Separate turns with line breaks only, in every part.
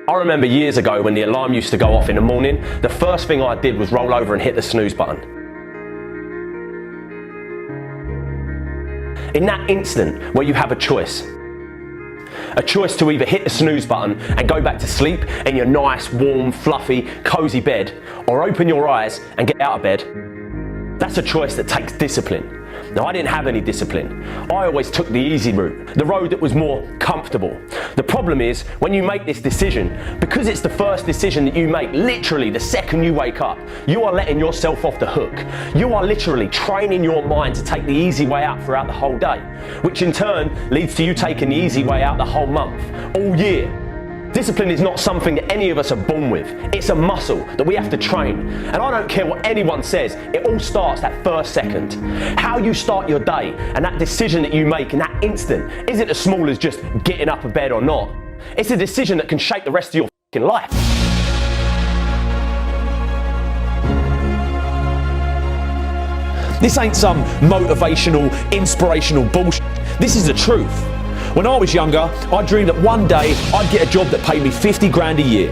I remember years ago when the alarm used to go off in the morning, the first thing I did was roll over and hit the snooze button. In that instant where you have a choice to either hit the snooze button and go back to sleep in your nice, warm, fluffy, cozy bed, or open your eyes and get out of bed, that's a choice that takes discipline. Now, I didn't have any discipline. I always took the easy route, the road that was more comfortable. The problem is, when you make this decision, because it's the first decision that you make literally the second you wake up, you are letting yourself off the hook. You are literally training your mind to take the easy way out throughout the whole day, which in turn leads to you taking the easy way out the whole month, all year. Discipline is not something that any of us are born with. It's a muscle that we have to train. And I don't care what anyone says, it all starts that first second. How you start your day and that decision that you make in that instant isn't as small as just getting up of bed or not. It's a decision that can shape the rest of your fucking life. This ain't some motivational, inspirational bullshit. This is the truth. When I was younger, I dreamed that one day I'd get a job that paid me 50 grand a year.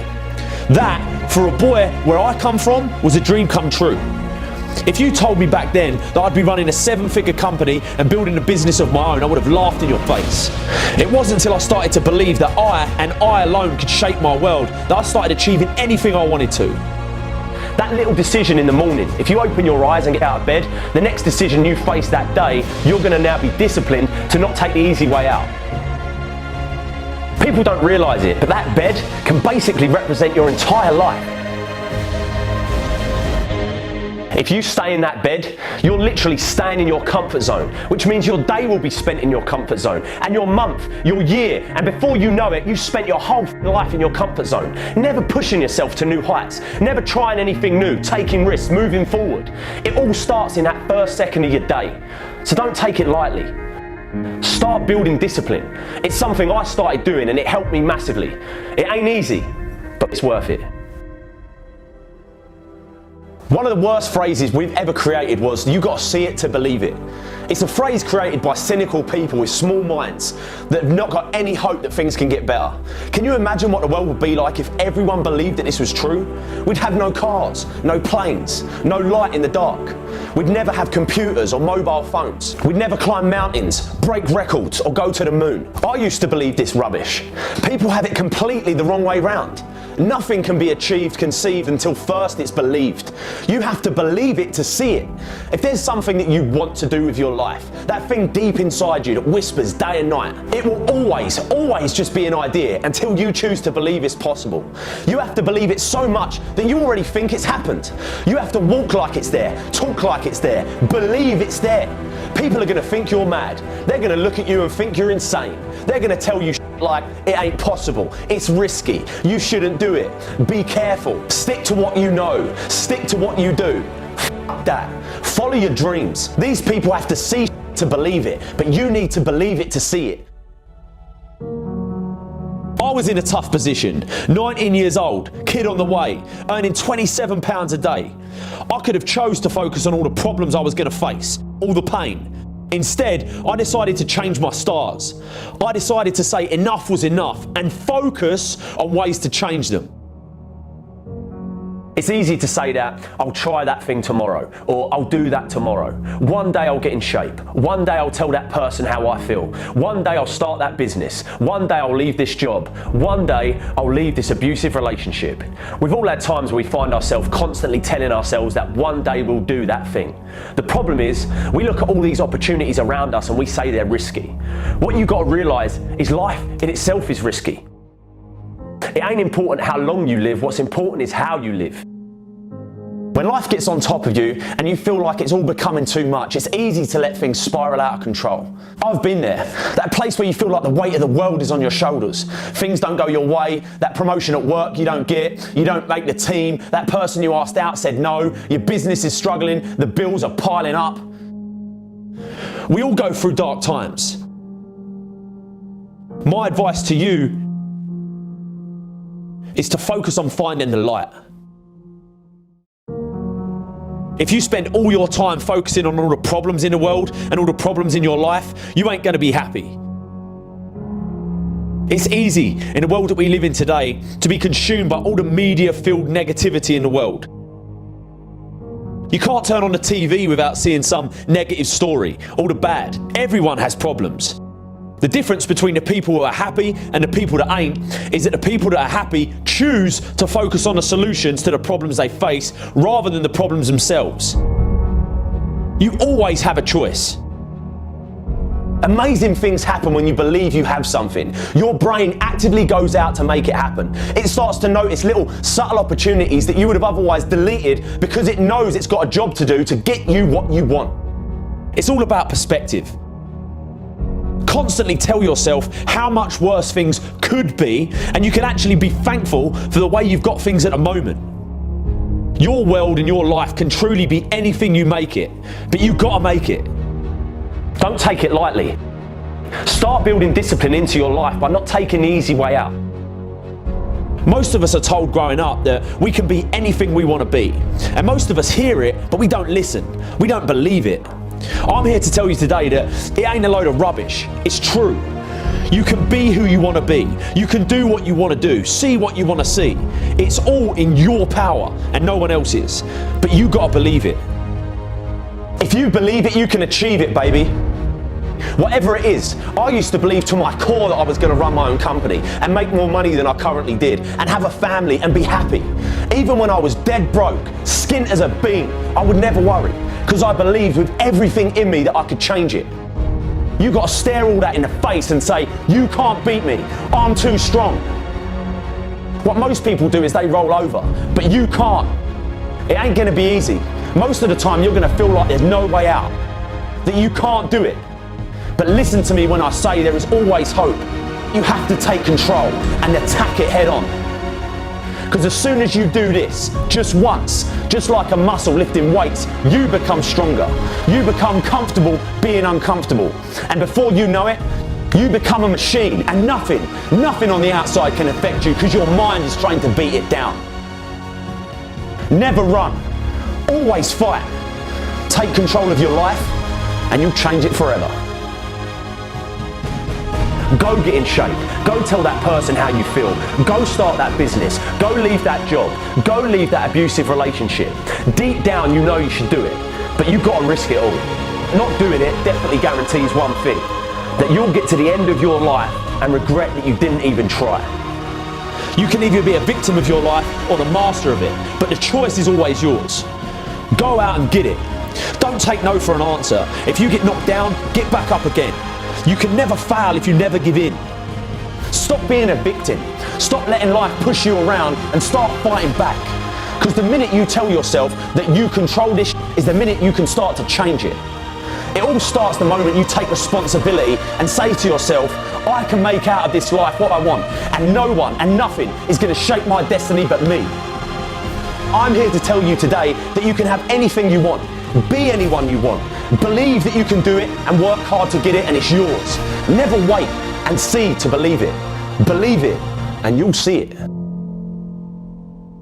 That, for a boy where I come from, was a dream come true. If you told me back then that I'd be running a 7-figure company and building a business of my own, I would have laughed in your face. It wasn't until I started to believe that I, and I alone, could shape my world, that I started achieving anything I wanted to. That little decision in the morning, if you open your eyes and get out of bed, the next decision you face that day, you're going to now be disciplined to not take the easy way out. People don't realise it, but that bed can basically represent your entire life. If you stay in that bed, you're literally staying in your comfort zone, which means your day will be spent in your comfort zone, and your month, your year, and before you know it, you've spent your whole life in your comfort zone, never pushing yourself to new heights, never trying anything new, taking risks, moving forward. It all starts in that first second of your day, so don't take it lightly. Start building discipline. It's something I started doing and it helped me massively. It ain't easy, but it's worth it. One of the worst phrases we've ever created was, "You gotta see it to believe it." It's a phrase created by cynical people with small minds that have not got any hope that things can get better. Can you imagine what the world would be like if everyone believed that this was true? We'd have no cars, no planes, no light in the dark. We'd never have computers or mobile phones. We'd never climb mountains, break records, or go to the moon. I used to believe this rubbish. People have it completely the wrong way round. Nothing can be achieved, conceived until first it's believed. You have to believe it to see it. If there's something that you want to do with your life, that thing deep inside you that whispers day and night, it will always just be an idea until you choose to believe it's possible. You have to believe it so much that you already think it's happened. You have to walk like it's there, talk like it's there, believe it's there. People are going to think you're mad. They're going to look at you and think you're insane. They're going to tell you like it ain't possible, it's risky, you shouldn't do it, be careful, stick to what you know, stick to what you do. F that. Follow your dreams. These people have to see to believe it, but you need to believe it to see it. I was in a tough position, 19 years old, kid on the way, earning £27 a day. I could have chose to focus on all the problems I was going to face, all the pain. Instead, I decided to change my stars. I decided to say enough was enough and focus on ways to change them. It's easy to say that, I'll try that thing tomorrow, or I'll do that tomorrow. One day I'll get in shape. One day I'll tell that person how I feel. One day I'll start that business. One day I'll leave this job. One day I'll leave this abusive relationship. We've all had times where we find ourselves constantly telling ourselves that one day we'll do that thing. The problem is, we look at all these opportunities around us and we say they're risky. What you've got to realise is life in itself is risky. It ain't important how long you live, what's important is how you live. When life gets on top of you and you feel like it's all becoming too much, it's easy to let things spiral out of control. I've been there. That place where you feel like the weight of the world is on your shoulders. Things don't go your way, that promotion at work you don't get, you don't make the team, that person you asked out said no, your business is struggling, the bills are piling up. We all go through dark times. My advice to you is to focus on finding the light. If you spend all your time focusing on all the problems in the world and all the problems in your life, you ain't going to be happy.
It's easy in the world that we live in today to be consumed by all the media-filled negativity in the world. You can't turn on the TV without seeing some negative story, all the bad. Everyone has problems. The difference between the people who are happy and the people that ain't is that the people that are happy choose to focus on the solutions to the problems they face rather than the problems themselves. You always have a choice.
Amazing things happen when you believe you have something. Your brain actively goes out to make it happen. It starts to notice little subtle opportunities that you would have otherwise deleted because it knows it's got a job to do to get you what you want.
It's all about perspective. Constantly tell yourself how much worse things could be, and you can actually be thankful for the way you've got things at the moment. Your world and your life can truly be anything you make it, but you've got to make it.
Don't take it lightly. Start building discipline into your life by not taking the easy way out.
Most of us are told growing up that we can be anything we want to be. And most of us hear it, but we don't listen. We don't believe it. I'm here to tell you today that it ain't a load of rubbish. It's true. You can be who you want to be. You can do what you want to do. See what you want to see. It's all in your power and no one else's. But you got to believe it.
If you believe it, you can achieve it, baby. Whatever it is, I used to believe to my core that I was going to run my own company and make more money than I currently did and have a family and be happy. Even when I was dead broke, skint as a bean, I would never worry because I believed with everything in me that I could change it. You got to stare all that in the face and say, you can't beat me, I'm too strong. What most people do is they roll over, but you can't. It ain't going to be easy. Most of the time you're going to feel like there's no way out, that you can't do it. But listen to me when I say there is always hope. You have to take control and attack it head on. Because as soon as you do this, just once, just like a muscle lifting weights, you become stronger. You become comfortable being uncomfortable. And before you know it, you become a machine and nothing on the outside can affect you because your mind is trained to beat it down. Never run. Always fight. Take control of your life and you'll change it forever. Go get in shape. Go tell that person how you feel. Go start that business. Go leave that job. Go leave that abusive relationship. Deep down you know you should do it, but you've got to risk it all. Not doing it definitely guarantees one thing, that you'll get to the end of your life and regret that you didn't even try.
You can either be a victim of your life or the master of it, but the choice is always yours. Go out and get it. Don't take no for an answer. If you get knocked down, get back up again. You can never fail if you never give in. Stop being a victim. Stop letting life push you around and start fighting back. Because the minute you tell yourself that you control this is the minute you can start to change it. It all starts the moment you take responsibility and say to yourself, I can make out of this life what I want, and no one and nothing is going to shape my destiny but me. I'm here to tell you today that you can have anything you want, be anyone you want, believe that you can do it and work hard to get it and it's yours. Never wait and see to believe it. Believe it and you'll see it.